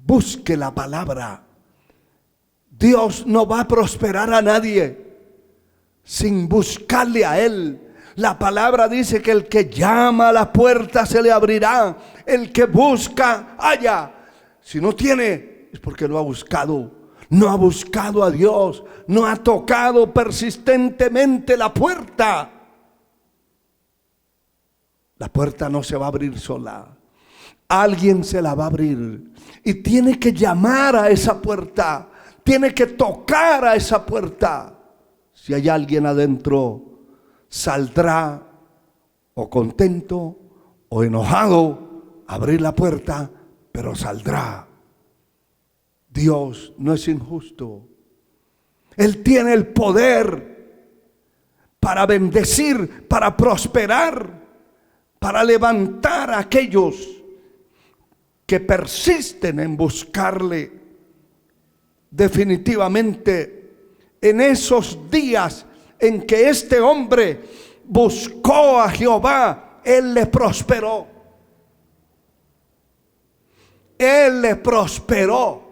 busque la palabra. Dios no va a prosperar a nadie sin buscarle a Él. La palabra dice que el que llama a la puerta se le abrirá. El que busca, halla. Si no tiene, es porque no ha buscado. No ha buscado a Dios. No ha tocado persistentemente la puerta. La puerta no se va a abrir sola. Alguien se la va a abrir. Y tiene que llamar a esa puerta. Tiene que tocar a esa puerta. Si hay alguien adentro, saldrá o contento o enojado a abrir la puerta, pero saldrá. Dios no es injusto. Él tiene el poder para bendecir, para prosperar, para levantar a aquellos que persisten en buscarle. Definitivamente, en esos días en que este hombre buscó a Jehová, Él le prosperó. Él le prosperó.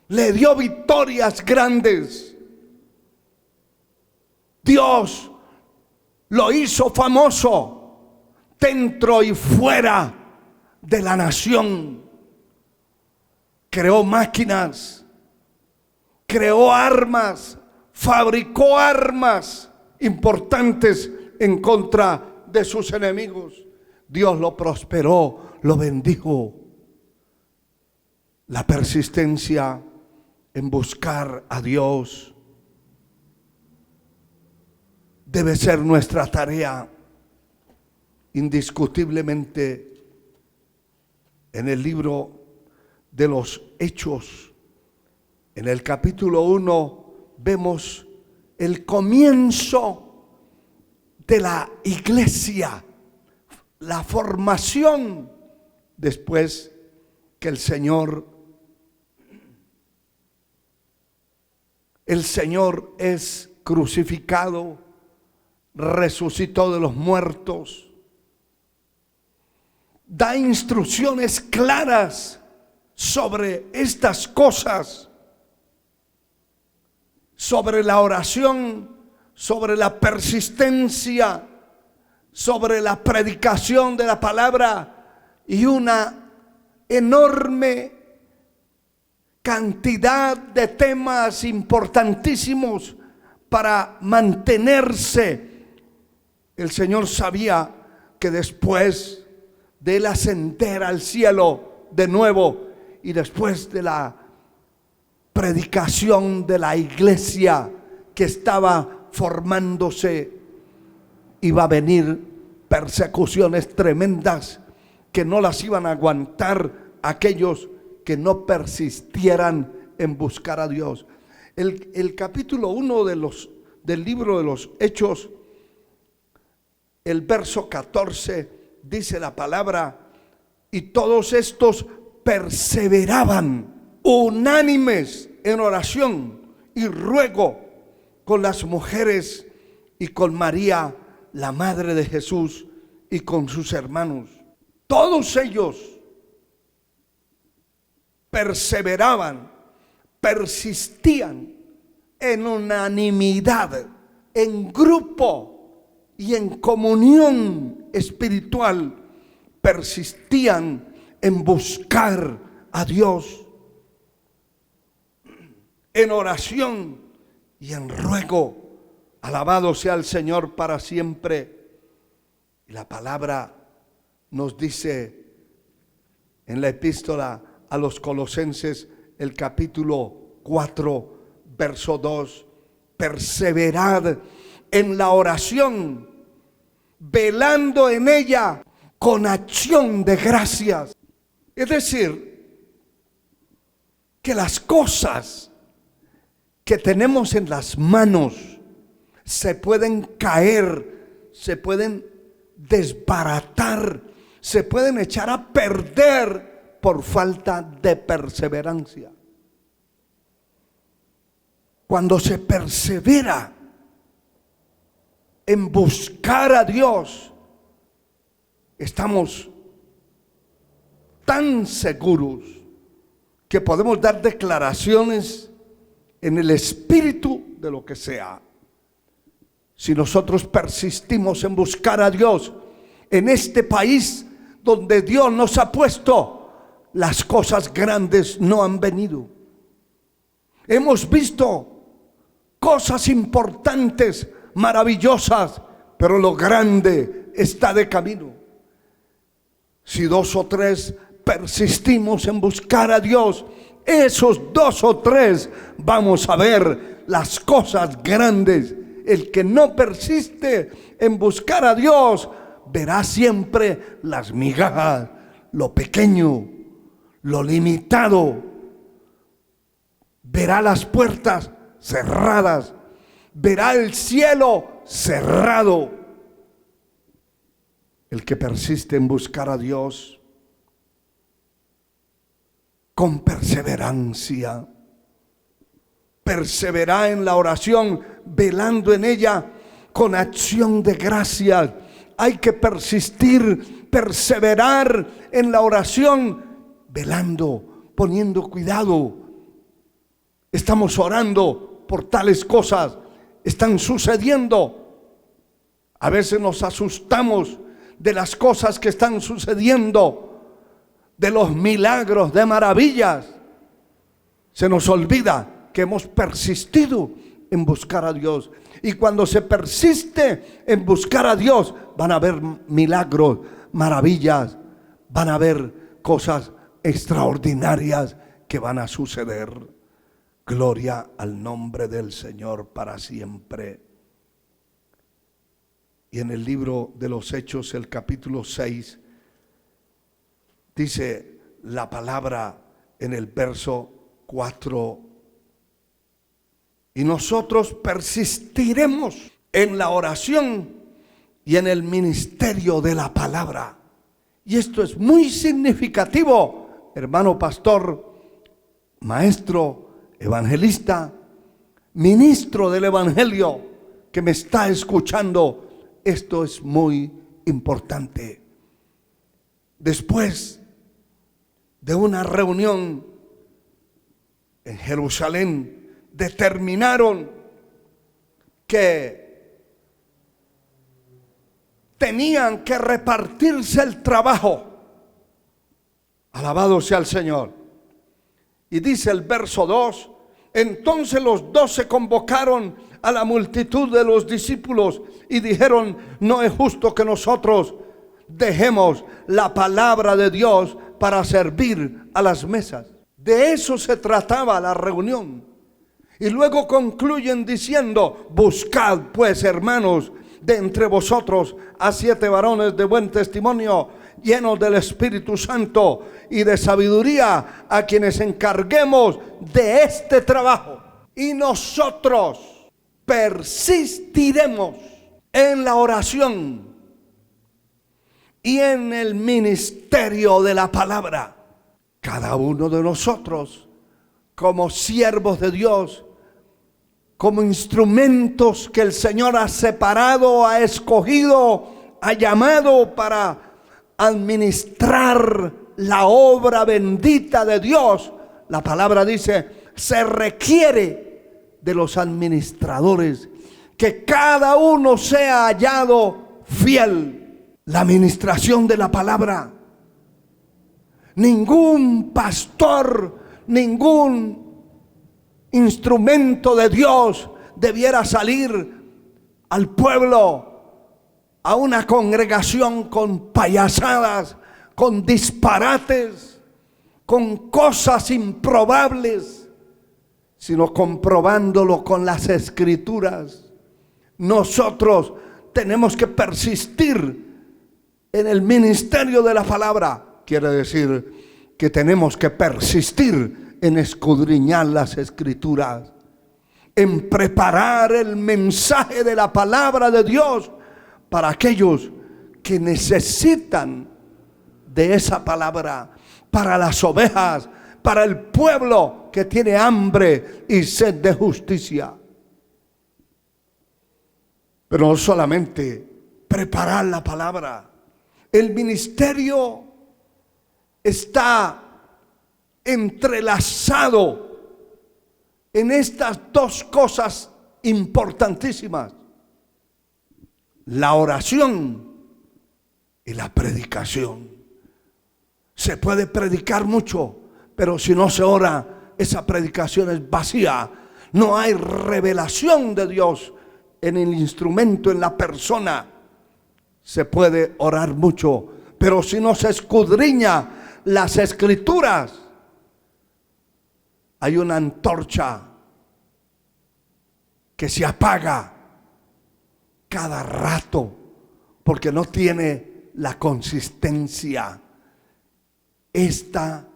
Le dio victorias grandes. Dios lo hizo famoso dentro y fuera de la nación. Creó máquinas, creó armas, fabricó armas importantes en contra de sus enemigos. Dios lo prosperó, lo bendijo. La persistencia en buscar a Dios debe ser nuestra tarea. Indiscutiblemente, en el libro de los Hechos, en el capítulo 1, vemos el comienzo de la iglesia, la formación después que el Señor es crucificado, resucitó de los muertos. Da instrucciones claras sobre estas cosas, sobre la oración, sobre la persistencia, sobre la predicación de la palabra y una enorme cantidad de temas importantísimos para mantenerse. El Señor sabía que después de Él ascender al cielo de nuevo y después de la predicación de la iglesia que estaba formándose, iba a venir persecuciones tremendas que no las iban a aguantar aquellos que no persistieran en buscar a Dios. El capítulo 1 del libro de los Hechos, el verso 14, dice la palabra: y todos estos perseveraban unánimes en oración y ruego con las mujeres y con María, la madre de Jesús, y con sus hermanos. Todos ellos perseveraban, persistían en unanimidad, en grupo y en comunión espiritual. Persistían en buscar a Dios, en oración y en ruego. Alabado sea el Señor para siempre. Y la palabra nos dice en la epístola a los Colosenses, el capítulo 4, verso 2: perseverad en la oración, velando en ella con acción de gracias. Es decir, que las cosas que tenemos en las manos se pueden caer, se pueden desbaratar, se pueden echar a perder por falta de perseverancia. Cuando se persevera en buscar a Dios, estamos tan seguros que podemos dar declaraciones en el espíritu de lo que sea. Si nosotros persistimos en buscar a Dios en este país donde Dios nos ha puesto, las cosas grandes no han venido. Hemos visto cosas importantes, maravillosas, pero lo grande está de camino. Si 2 o 3 persistimos en buscar a Dios, esos 2 o 3 vamos a ver las cosas grandes. El que no persiste en buscar a Dios verá siempre las migajas, lo pequeño, lo limitado. Verá las puertas cerradas, verá el cielo cerrado. El que persiste en buscar a Dios con perseverancia, persevera en la oración, velando en ella con acción de gracias. Hay que persistir, perseverar en la oración, velando, poniendo cuidado. Estamos orando por tales cosas, están sucediendo. A veces nos asustamos de las cosas que están sucediendo, de los milagros, de maravillas. Se nos olvida que hemos persistido en buscar a Dios. Y cuando se persiste en buscar a Dios, van a haber milagros, maravillas, van a haber cosas extraordinarias que van a suceder. Gloria al nombre del Señor para siempre. Y en el libro de los Hechos, el capítulo 6, dice la palabra en el verso 4: y nosotros persistiremos en la oración y en el ministerio de la palabra. Y esto es muy significativo, hermano pastor, maestro, evangelista, ministro del evangelio que me está escuchando. Esto es muy importante. Después de una reunión en Jerusalén, determinaron que tenían que repartirse el trabajo. Alabado sea el Señor. Y dice el verso 2: entonces los 12 convocaron a la multitud de los discípulos y dijeron: no es justo que nosotros dejemos la palabra de Dios para servir a las mesas. De eso se trataba la reunión. Y luego concluyen diciendo: buscad pues, hermanos, de entre vosotros a 7 varones de buen testimonio, llenos del Espíritu Santo y de sabiduría, a quienes encarguemos de este trabajo. Y nosotros persistiremos en la oración y en el ministerio de la palabra. Cada uno de nosotros, como siervos de Dios, como instrumentos que el Señor ha separado, ha escogido, ha llamado para administrar la obra bendita de Dios. La palabra dice: se requiere de los administradores que cada uno sea hallado fiel. La administración de la palabra. Ningún pastor, ningún instrumento de Dios debiera salir al pueblo, a una congregación, con payasadas, con disparates, con cosas improbables, sino comprobándolo con las Escrituras. Nosotros tenemos que persistir en el ministerio de la palabra. Quiere decir que tenemos que persistir en escudriñar las Escrituras, en preparar el mensaje de la palabra de Dios para aquellos que necesitan de esa palabra, para las ovejas, para el pueblo que tiene hambre y sed de justicia. Pero no solamente preparar la palabra, el ministerio está entrelazado en estas dos cosas importantísimas: la oración y la predicación. Se puede predicar mucho, pero si no se ora, esa predicación es vacía. No hay revelación de Dios en el instrumento, en la persona. Se puede orar mucho, pero si no se escudriña las escrituras, hay una antorcha que se apaga cada rato porque no tiene la consistencia. Esta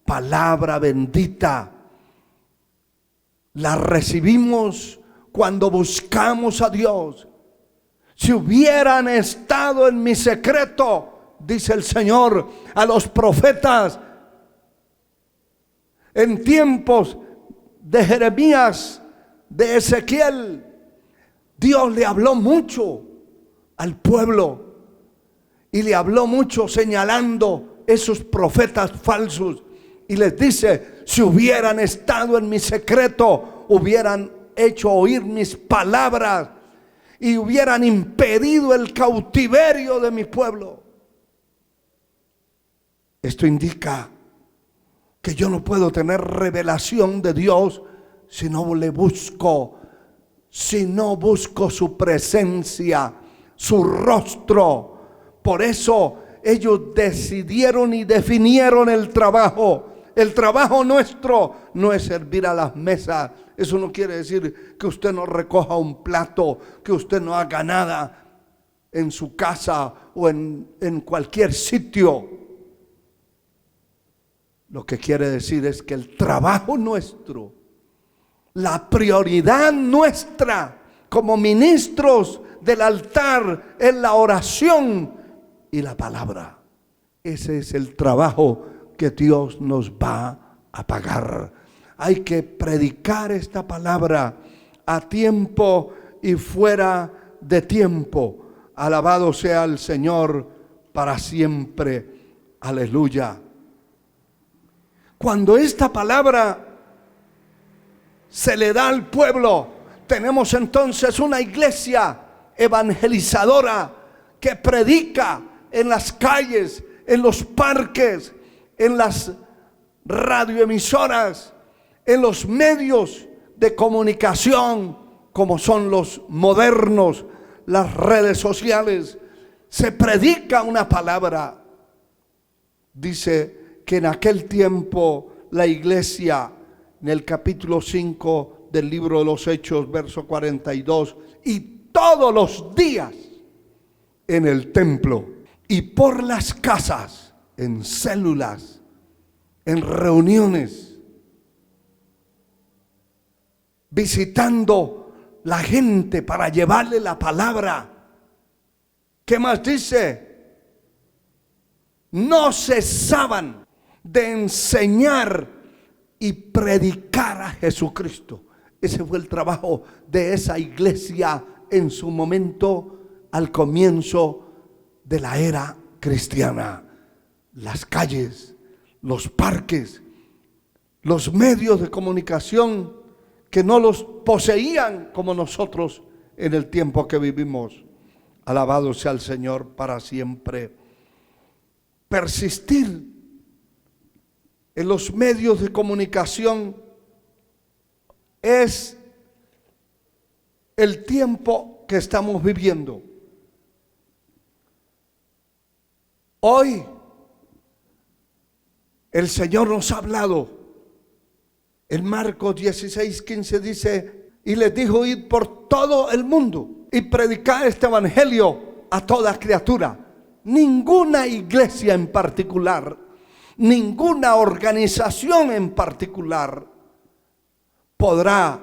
palabra bendita la recibimos cuando buscamos a Dios. Si hubieran estado en mi secreto, dice el Señor a los profetas en tiempos de Jeremías, de Ezequiel, Dios le habló mucho al pueblo y le habló mucho señalando esos profetas falsos, y les dice: si hubieran estado en mi secreto, hubieran hecho oír mis palabras y hubieran impedido el cautiverio de mi pueblo. Esto indica que yo no puedo tener revelación de Dios si no le busco, si no busco su presencia, su rostro. Por eso ellos decidieron y definieron el trabajo. El trabajo nuestro no es servir a las mesas. Eso no quiere decir que usted no recoja un plato, que usted no haga nada en su casa o en cualquier sitio. Lo que quiere decir es que el trabajo nuestro, la prioridad nuestra como ministros del altar, es la oración y la palabra. Ese es el trabajo que Dios nos va a pagar. Hay que predicar esta palabra a tiempo y fuera de tiempo. Alabado sea el Señor para siempre. Aleluya. Cuando esta palabra se le da al pueblo, tenemos entonces una iglesia evangelizadora que predica en las calles, en los parques, en las radioemisoras, en los medios de comunicación como son los modernos, las redes sociales. Se predica una palabra. Dice que en aquel tiempo la iglesia, en el capítulo 5 del libro de los Hechos, verso 42, y todos los días en el templo y por las casas, en células, en reuniones, visitando la gente para llevarle la palabra. ¿Qué más dice? No cesaban de enseñar y predicar a Jesucristo. Ese fue el trabajo de esa iglesia en su momento, al comienzo de la era cristiana. Las calles, los parques, los medios de comunicación que no los poseían como nosotros en el tiempo que vivimos. Alabado sea el Señor para siempre. Persistir en los medios de comunicación es el tiempo que estamos viviendo. Hoy el Señor nos ha hablado. En Marcos 16:15 dice: y les dijo: id por todo el mundo y predicad este evangelio a toda criatura. Ninguna iglesia en particular, ninguna organización en particular podrá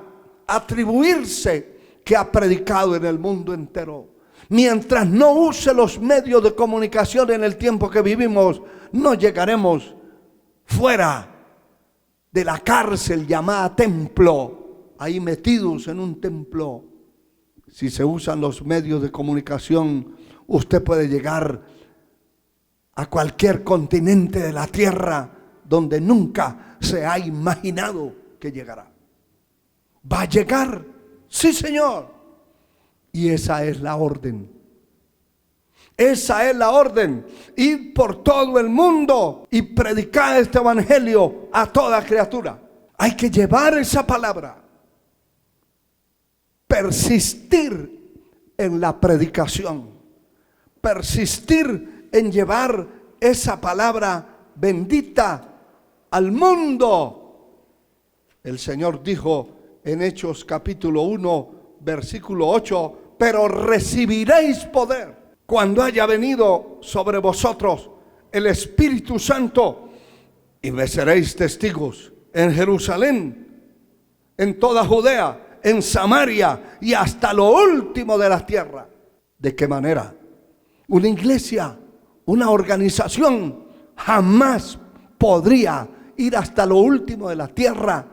atribuirse que ha predicado en el mundo entero. Mientras no use los medios de comunicación en el tiempo que vivimos, no llegaremos fuera de la cárcel llamada templo, ahí metidos en un templo. Si se usan los medios de comunicación, usted puede llegar a cualquier continente de la tierra donde nunca se ha imaginado que llegará. ¿Va a llegar? Sí, Señor. Y esa es la orden. Esa es la orden. Ir por todo el mundo y predicar este evangelio a toda criatura. Hay que llevar esa palabra. Persistir en la predicación. Persistir en llevar esa palabra bendita al mundo. El Señor dijo en Hechos capítulo 1, versículo 8, pero recibiréis poder cuando haya venido sobre vosotros el Espíritu Santo, y me seréis testigos en Jerusalén, en toda Judea, en Samaria y hasta lo último de la tierra. ¿De qué manera? Una iglesia, una organización jamás podría ir hasta lo último de la tierra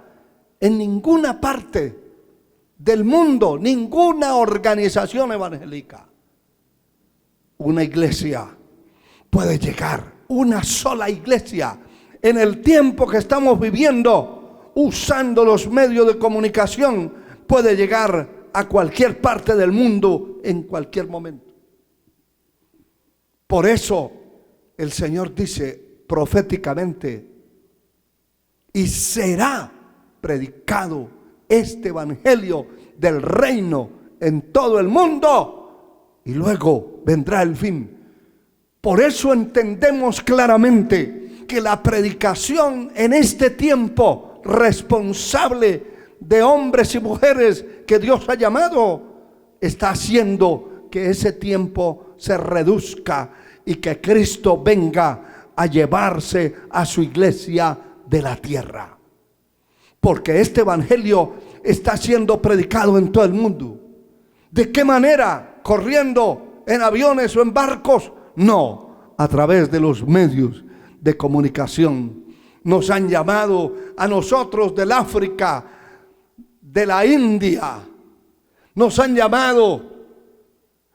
en ninguna parte del mundo, ninguna organización evangélica. Una iglesia puede llegar, una sola iglesia, en el tiempo que estamos viviendo, usando los medios de comunicación, puede llegar a cualquier parte del mundo en cualquier momento. Por eso el Señor dice proféticamente, y será predicado este evangelio del reino en todo el mundo, y luego vendrá el fin. Por eso entendemos claramente que la predicación en este tiempo responsable de hombres y mujeres que Dios ha llamado, está haciendo que ese tiempo se reduzca y que Cristo venga a llevarse a su iglesia de la tierra. Porque este evangelio está siendo predicado en todo el mundo. ¿De qué manera? ¿Corriendo en aviones o en barcos? No, a través de los medios de comunicación. Nos han llamado a nosotros del África, de la India. Nos han llamado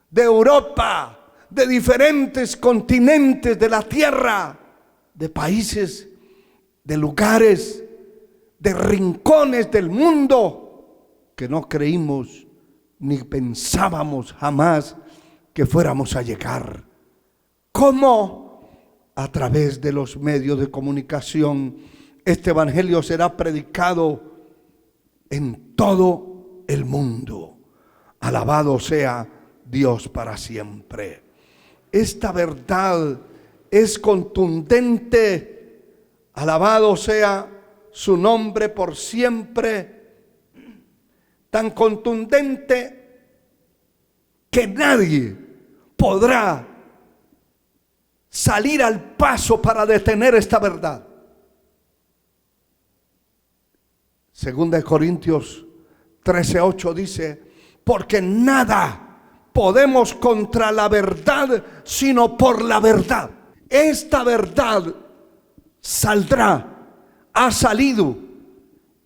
de Europa, de diferentes continentes de la tierra, de países, de lugares, de rincones del mundo que no creímos ni pensábamos jamás que fuéramos a llegar. ¿Cómo? A través de los medios de comunicación. Este evangelio será predicado en todo el mundo. Alabado sea Dios para siempre. Esta verdad es contundente. Alabado sea su nombre por siempre. Tan contundente que nadie podrá salir al paso para detener esta verdad. Segunda de Corintios 13:8 dice, porque nada podemos contra la verdad, sino por la verdad. Esta verdad saldrá, ha salido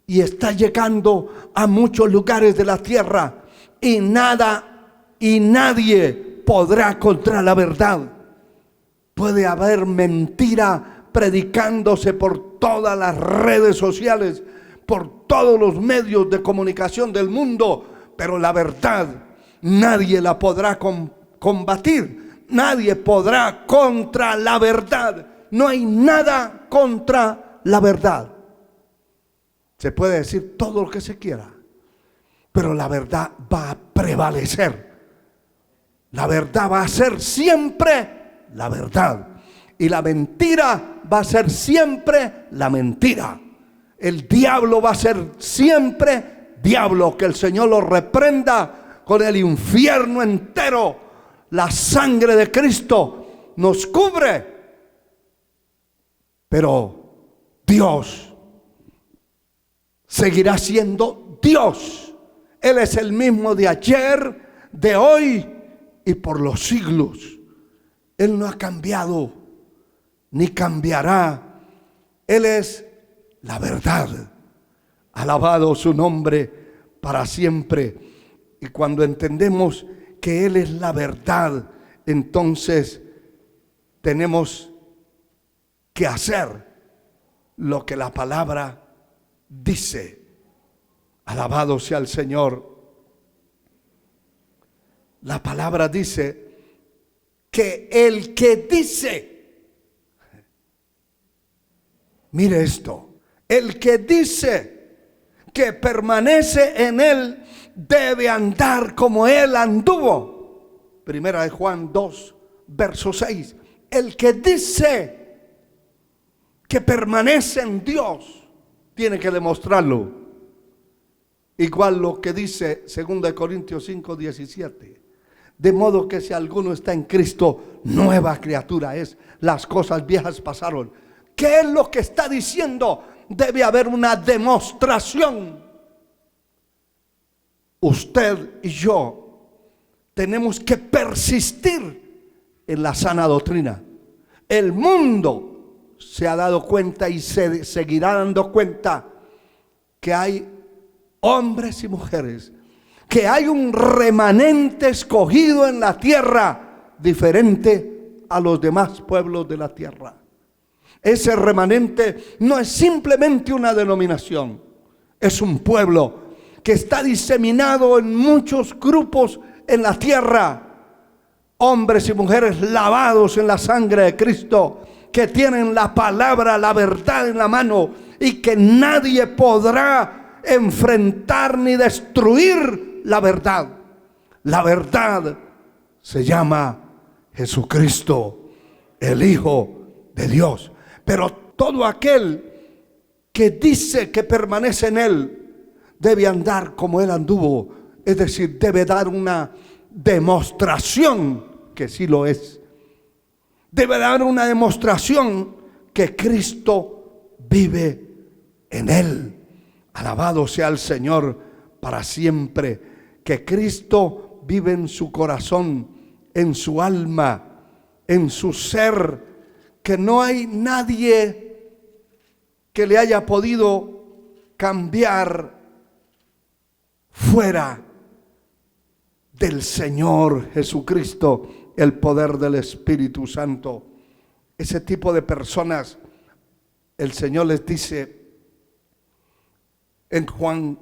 y está llegando a muchos lugares de la tierra, y nada y nadie podrá contra la verdad. Puede haber mentira predicándose por todas las redes sociales, por todos los medios de comunicación del mundo, pero la verdad nadie la podrá combatir. Nadie podrá contra la verdad. No hay nada contra la verdad. Se puede decir todo lo que se quiera, pero la verdad va a prevalecer. La verdad va a ser siempre la verdad, y la mentira va a ser siempre la mentira. El diablo va a ser siempre diablo. Que el Señor lo reprenda con el infierno entero. La sangre de Cristo nos cubre, pero Dios seguirá siendo Dios. Él es el mismo de ayer, de hoy y por los siglos. Él no ha cambiado ni cambiará. Él es la verdad. Alabado su nombre para siempre. Y cuando entendemos que Él es la verdad, entonces tenemos que hacer lo que la palabra dice. Alabado sea el Señor. La palabra dice que el que dice, mire esto, el que dice que permanece en él debe andar como él anduvo. Primera de Juan 2, verso 6. El que dice que permanece en Dios tiene que demostrarlo. Igual lo que dice 2 Corintios 5, 17. De modo que si alguno está en Cristo, nueva criatura es. Las cosas viejas pasaron. ¿Qué es lo que está diciendo? Debe haber una demostración. Usted y yo tenemos que persistir en la sana doctrina. El mundo se ha dado cuenta y se seguirá dando cuenta que hay hombres y mujeres, que hay un remanente escogido en la tierra diferente a los demás pueblos de la tierra. Ese remanente no es simplemente una denominación, es un pueblo que está diseminado en muchos grupos en la tierra. Hombres y mujeres lavados en la sangre de Cristo, que tienen la palabra, la verdad en la mano, y que nadie podrá enfrentar ni destruir la verdad. La verdad se llama Jesucristo, el Hijo de Dios. Pero todo aquel que dice que permanece en él debe andar como él anduvo, es decir, debe dar una demostración que sí lo es. Debe dar una demostración que Cristo vive en él. Alabado sea el Señor para siempre. Que Cristo vive en su corazón, en su alma, en su ser. Que no hay nadie que le haya podido cambiar fuera del Señor Jesucristo, el poder del Espíritu Santo. Ese tipo de personas, el Señor les dice en Juan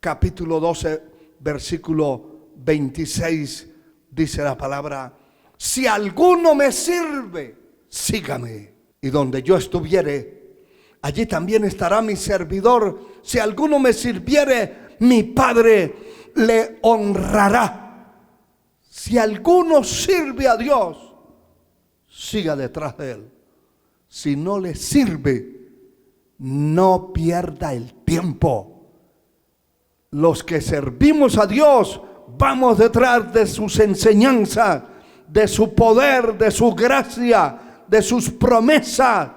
capítulo 12, versículo 26, dice la palabra: si alguno me sirve, sígame, y donde yo estuviere, allí también estará mi servidor. Si alguno me sirviere, mi Padre le honrará. Si alguno sirve a Dios, siga detrás de él. Si no le sirve, no pierda el tiempo. Los que servimos a Dios, vamos detrás de sus enseñanzas, de su poder, de su gracia, de sus promesas.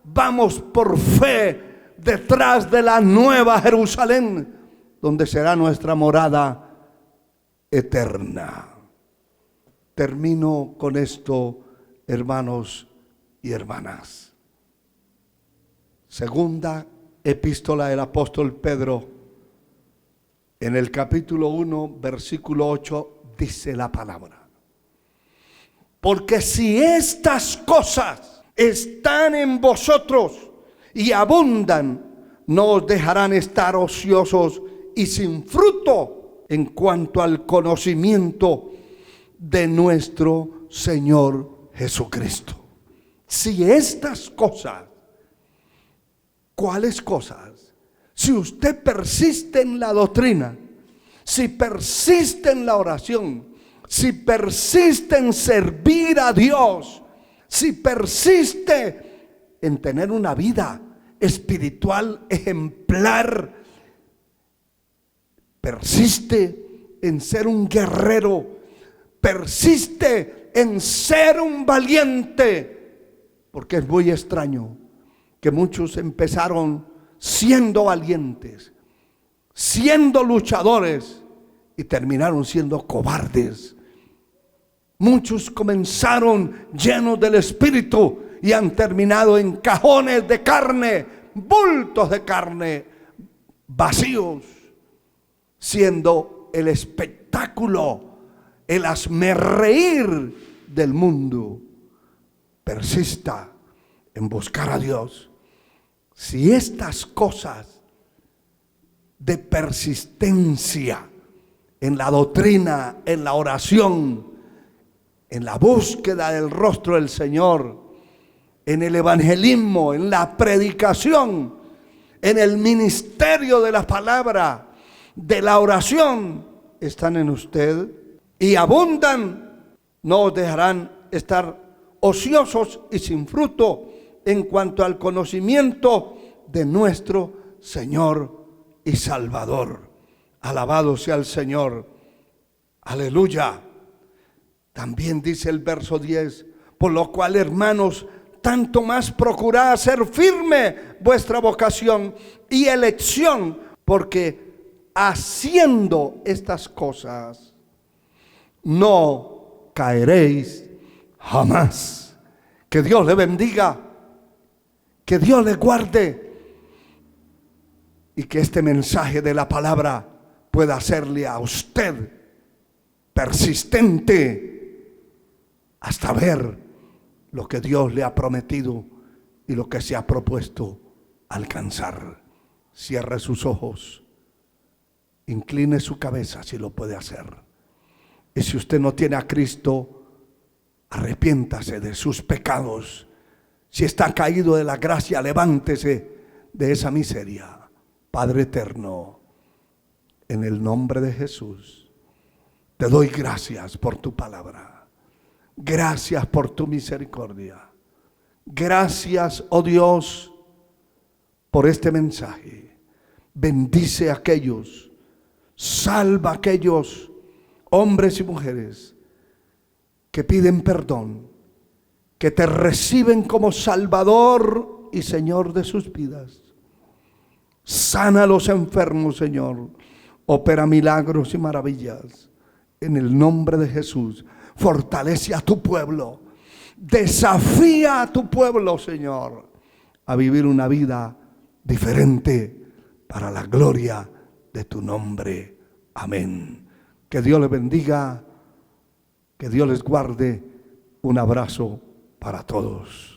Vamos por fe detrás de la nueva Jerusalén, donde será nuestra morada eterna. Termino con esto, hermanos y hermanas. Segunda epístola del apóstol Pedro, en el capítulo 1, versículo 8, dice la palabra: porque si estas cosas están en vosotros y abundan, no os dejarán estar ociosos y sin fruto en cuanto al conocimiento de nuestro Señor Jesucristo. Si estas cosas, ¿cuáles cosas? Si usted persiste en la doctrina, si persiste en la oración, si persiste en servir a Dios, si persiste en tener una vida espiritual ejemplar, persiste en ser un guerrero, persiste en ser un valiente, porque es muy extraño que muchos empezaron siendo valientes, siendo luchadores, y terminaron siendo cobardes. Muchos comenzaron llenos del Espíritu y han terminado en cajones de carne, bultos de carne, vacíos, siendo el espectáculo, el hazmerreír del mundo. Persista en buscar a Dios. Si estas cosas de persistencia en la doctrina, en la oración, en la búsqueda del rostro del Señor, en el evangelismo, en la predicación, en el ministerio de la palabra, de la oración, están en usted y abundan, no os dejarán estar ociosos y sin fruto en cuanto al conocimiento de nuestro Señor y Salvador. Alabado sea el Señor. Aleluya. También dice el verso 10, por lo cual, hermanos, tanto más procurad hacer firme vuestra vocación y elección, porque haciendo estas cosas no caeréis jamás. Que Dios le bendiga, que Dios le guarde y que este mensaje de la palabra pueda hacerle a usted persistente hasta ver lo que Dios le ha prometido y lo que se ha propuesto alcanzar. Cierre sus ojos, incline su cabeza si lo puede hacer. Y si usted no tiene a Cristo, arrepiéntase de sus pecados. Si está caído de la gracia, levántese de esa miseria. Padre eterno, en el nombre de Jesús, te doy gracias por tu palabra. Gracias por tu misericordia. Gracias, oh Dios, por este mensaje. Bendice a aquellos, salva a aquellos hombres y mujeres que piden perdón, que te reciben como Salvador y Señor de sus vidas. Sana a los enfermos, Señor. Opera milagros y maravillas. En el nombre de Jesús. Fortalece a tu pueblo. Desafía a tu pueblo, Señor, a vivir una vida diferente para la gloria de tu nombre. Amén. Que Dios les bendiga. Que Dios les guarde. Un abrazo para todos.